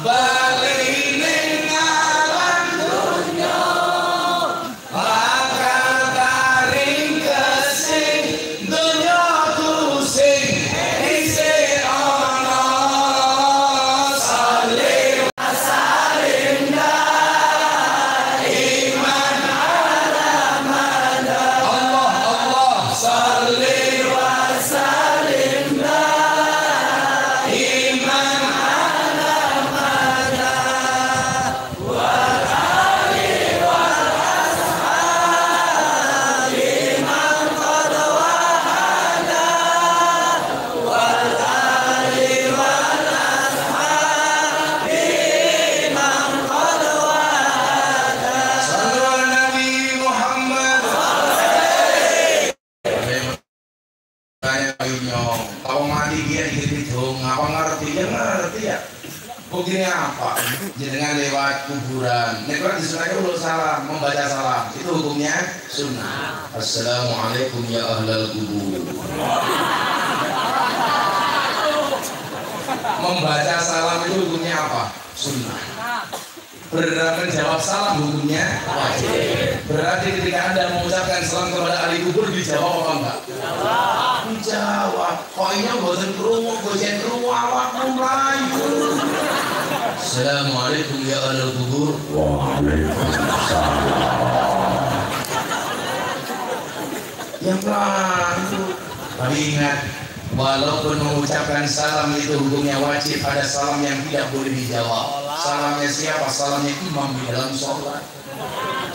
bali ning alam dunya, maka taring kesing dunyaku sing Hukumnya apa? Jenengan lewat kuburan. Nek disunahkan ulul salam, membaca salam. Itu hukumnya sunnah. Assalamualaikum ya ahlal kubur. Membaca salam itu hukumnya apa? Sunnah. Menjawab salam hukumnya wajib. Berarti ketika Anda mengucapkan salam kepada ahli kubur dijawab apa enggak? Dijawab. Kok ini boten krungu, gojen krungu awakmu mlayu. Assalamualaikum ya ahli kubur. Waalaikumsalam. Yang pelan itu. Tapi ingat, walaupun mengucapkan salam itu hukumnya wajib, ada salam yang tidak boleh dijawab. Salamnya siapa? Salamnya imam di dalam sholat.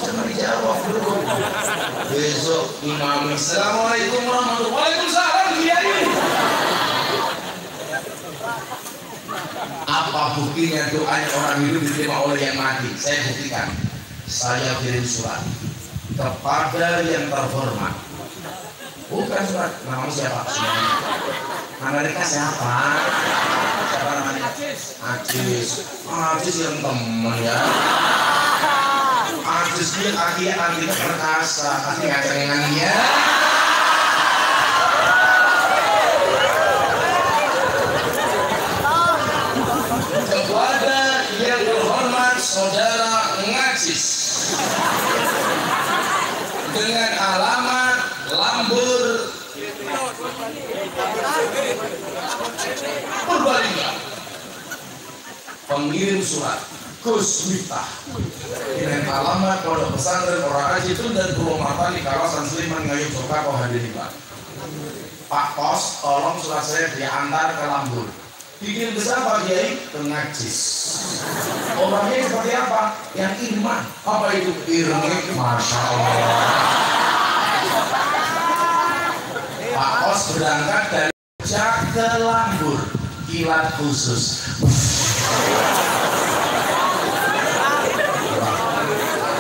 Jangan dijawab dulu. Besok imam Assalamualaikum warahmatullahi wabarakatuh. Kiai. Apa buktinya doanya orang hidup diterima oleh yang mati? Saya buktikan. Saya kirim surat kepada yang terhormat. Bukan surat, namamu siapa? Amerika siapa? Siapa namanya? Ajis yang temen ya. Ajis dia artinya perkasa, artinya cengengan ya. Kepada yang terhormat saudara Ngajis dengan alamat Lambur Purbalingga, pengirim surat Gus Miftah dengan alamat Pondok Pesantren Orang Ajitun dan Purwomata di kawasan Sleman Ngayuk Sokako hadirin Pak Pos, tolong surat saya diantar ke Lambur. Bikin besar Pak Kiai ke Ngajis. Orangnya seperti apa? Yang iman. Apa itu? Ireng, Masya Allah. Pak Pos berangkat dari Jogja ke Lambur, kilat khusus.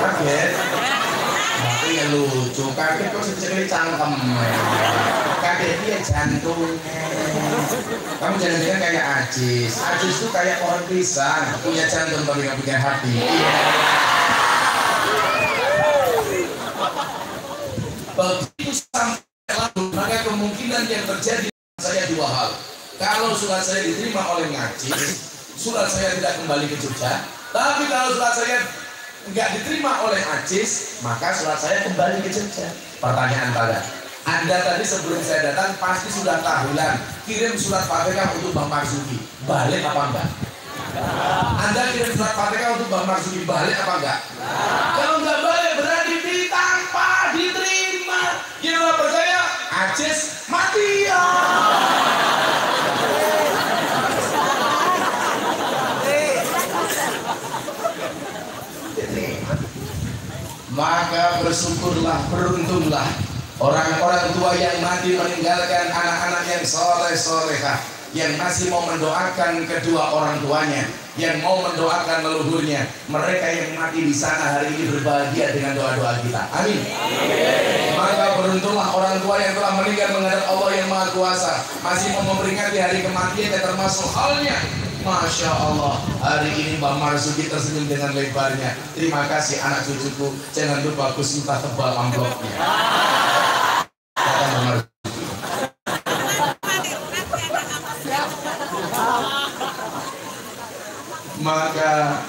Kaget, tapi ya lucu. Kaget kok secekli cangkem. Kaget dia jantungnya. Kamu jangan-jangan kayak Ajis. Ajis itu kayak pohon pisang, punya jantung tapi nggak punya hati. Begitu sampai Lambur, maka kemungkinan yang terjadi saya dua hal. Kalau surat saya diterima oleh Ngajis, surat saya tidak kembali ke Jogja. Tapi kalau surat saya nggak diterima oleh Ajis, maka surat saya kembali ke Jogja. Pertanyaan pada Anda tadi sebelum saya datang pasti sudah tahunan kirim surat Fatihah untuk Bang Marzuki, balik apa enggak? Anda kirim surat Fatihah untuk Bang Marzuki, balik apa enggak? Kalau enggak balik berarti ditanpa diterima. Yang nggak percaya, Ajis mati ya. Maka bersyukurlah, beruntunglah orang-orang tua yang mati meninggalkan anak-anak yang soleh-solehah, yang masih mau mendoakan kedua orang tuanya, yang mau mendoakan leluhurnya. Mereka yang mati di sana hari ini berbahagia dengan doa-doa kita. Amin. Maka beruntunglah orang tua yang telah meninggal menghadap Allah yang Maha Kuasa, masih mau memperingati hari kematian, yang termasuk halnya. Masya Allah, hari ini Mbak Marzuki tersenyum dengan lebarnya. Terima kasih anak cucuku. Jangan lupa Gus Miftah tebal amplopnya. Kata Mbak Marzuki. Maka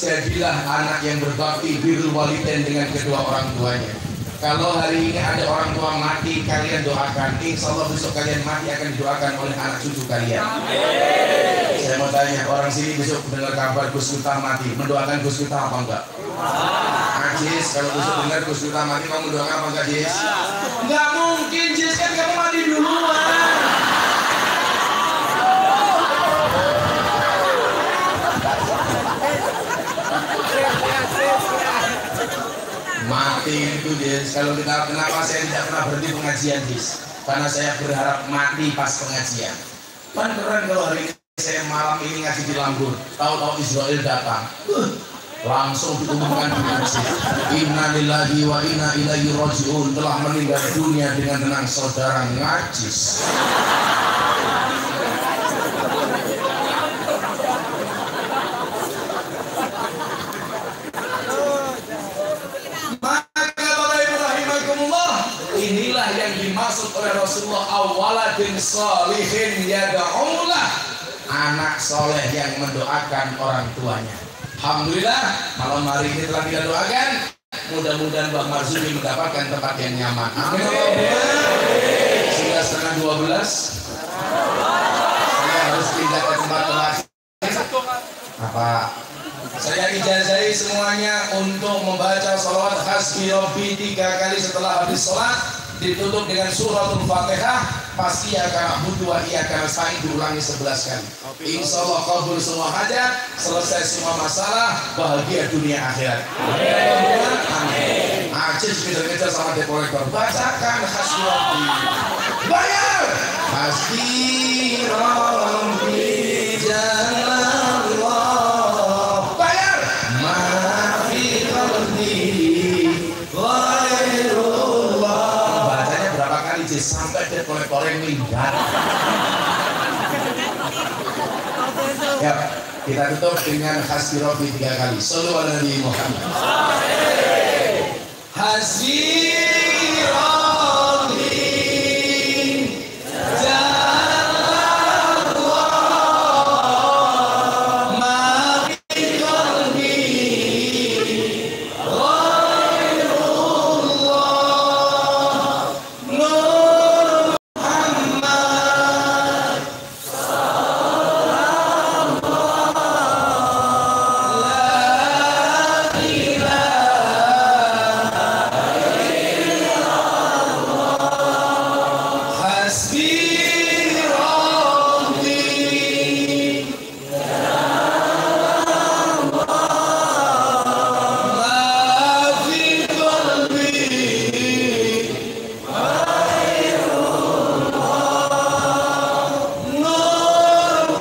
jadilah anak yang berbakti birrul walidain dengan kedua orang tuanya. Kalau hari ini ada orang tua mati, kalian doakan. Insya Allah besok kalian mati akan didoakan oleh anak cucu kalian. Saya mau tanya, orang sini besok dengar kabar Gus Miftah mati, mendoakan Gus Miftah apa enggak? Ajis, kalau besok dengar Gus Miftah mati, kamu mendoakan apa enggak, Jis? Enggak mungkin, Jis, kan kamu mati duluan. Mati itu, Jis. Kalau kita, kenapa saya tidak pernah berhenti pengajian, Jis? Karena saya berharap mati pas pengajian. Kan keren kalau hari ini saya malam ini ngaji di Lambur, tahu-tahu Israel datang, langsung diumumkan di masjid, Inna lillahi wa inna ilaihi rajiun, telah meninggal dunia dengan tenang saudara Ngajis. sholihin yad'ulah, anak soleh yang mendoakan orang tuanya. Alhamdulillah malam hari ini telah kita doakan, mudah-mudahan Mbak Marzuni mendapatkan tempat yang nyaman. Amin. Sudah setengah 12, saya harus pindah ke tempat lain. Apa? Saya ijazahi semuanya untuk membaca salawat hasbi rabbi 3 kali setelah habis sholat, ditutup dengan suratul Fatihah, pasti akan butuh wa iyyaka nasta'in diulangi 11 kali. Insya Allah kabul semua hajat, selesai semua masalah, bahagia dunia akhirat. Amin. Aziz kejar-kejar sama dekorator, bacakan hasbi rabbi, bayar hasbi rabbi jalallah, bayar mafi qalbi ghairullah. Bacanya berapa kali sampai dekorator yang minggat. Ya, kita tutup dengan hasbi rabbi 3 kali. Shallallahu alaihi Muhammad. Hasbi rabbi jalallah ma fi qalbi ghairullah nur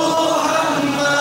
Muhammad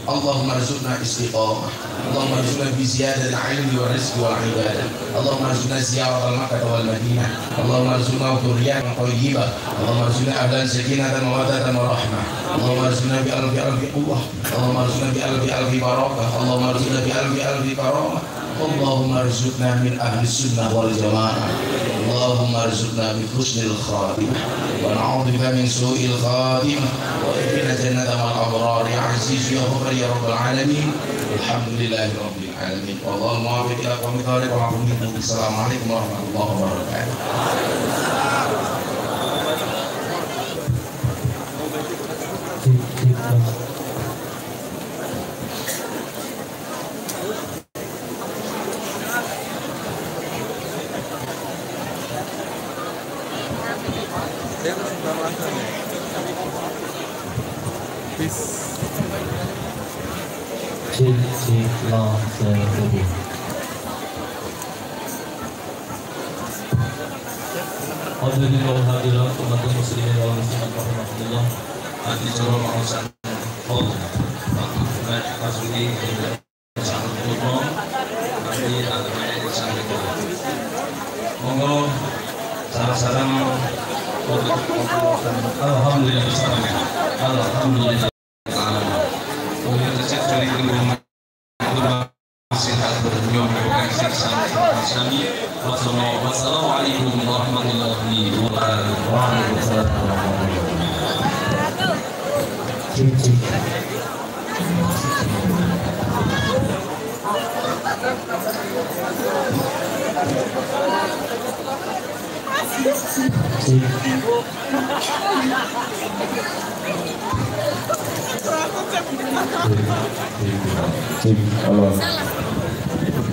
Allahumma arzuqna istiqamah, Allahumma arzuqna bi ziyadatil ilmi wal rizqi wal ibadah, Allahumma arzuqna ziyaratal Makkah wal Madinah, Allahumma arzuqna dhurriyyatan thayyibah, Allahumma arzuqna ahlan sakinatan wa mawaddatan wa rahmah, Allahumma arzuqna bi alfi Allah, Allahumma arzuqna bi alfi barakah, Allahumma arzuqna bi alfi karamah, Allahumma arzuqna min ahli sunnah wal jamaah, Allahumma arzuqna bi husnil khatimah wa na'udzubika min su'il khatimah wa ihdina jannata mal abrar ya aziz ya ghafar ya rabbal alamin. Alhamdulillahi rabbil alamin. Wallahu muwaffiq ila aqwamit thariq wa a'udzu. Assalamualaikum warahmatullahi wabarakatuh. Hadirin wal hadirat, umat muslimin wal muslimat rahimakumullah. Hadi jero mangsan. Oh, Pak Kasudi sangat berdoa. Nanti ada sangat berdoa. Monggo sareng-sareng alhamdulillah alhamdulillah. Kemudian cek dari rumah sehat berjuang bukan siksa kami. Wassalamualaikum warahmatullahi wabarakatuh. Waalaikumsalam warahmatullahi Oke.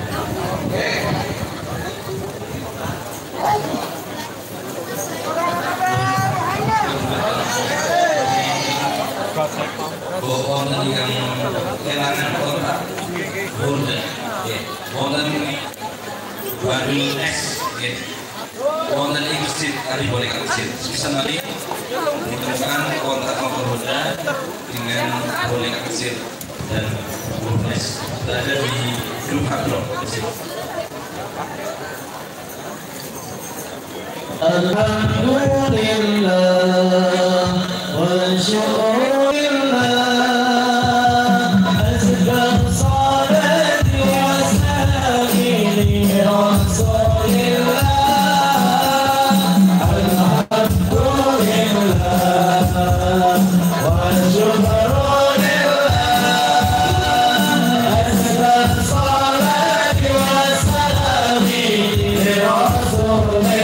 wonten ingkang kelangan kontak Honda nggih wonten Bandung X nggih wonten ing masjid Ari boleh masjid sesamali menemukan kontak motor Honda dengan boleh kecil dan Bonus berada di grup Hakro. Alhamdulillah wa syukurillah asbab salati wa salami li rasulillah alhamdulillah wa syukurillah asbab salati wa salami li rasulillah